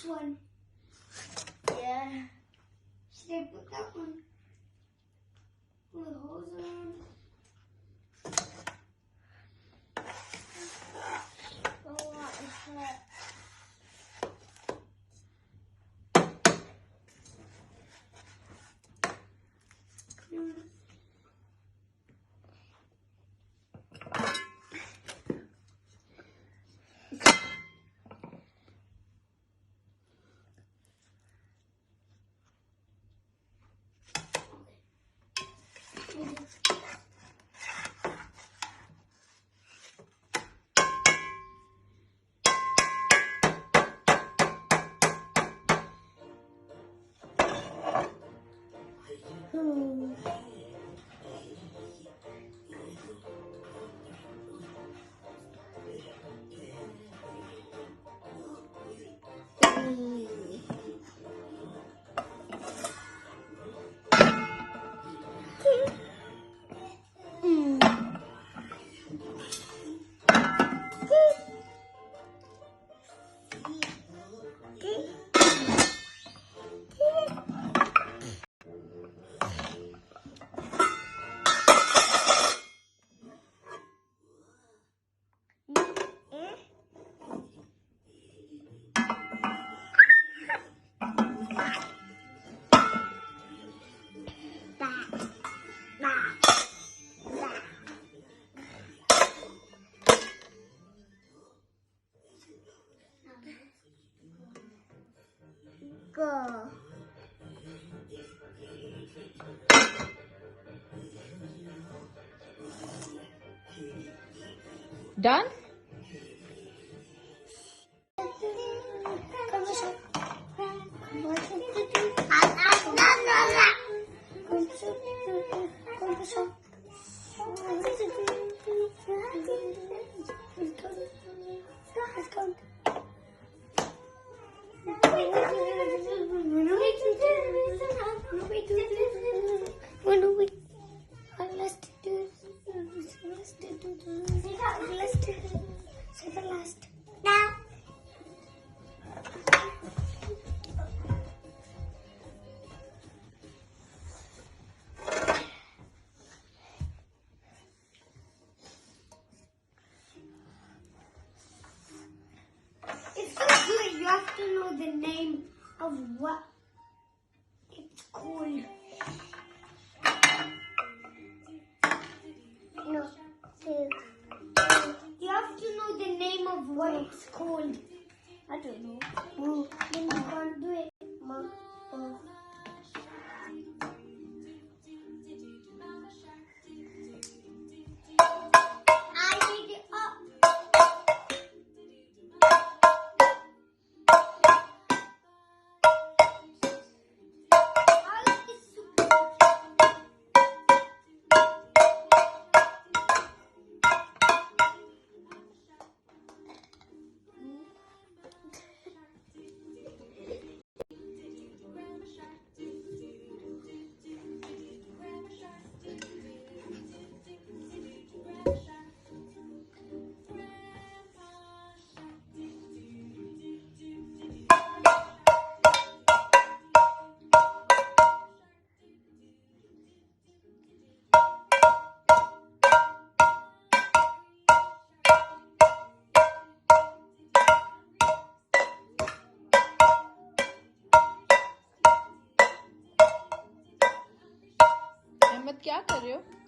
this one. Yeah. Should I put that one? With the hose around. Oh, what is that? Go. Done? Now. It's so good. You have to know the name of what it's called. No, you have to know the name of what it's called. I don't know. Well, then you can't do it, Mom. I need it up. I like this soup. Ahmad क्या कर रहे हो?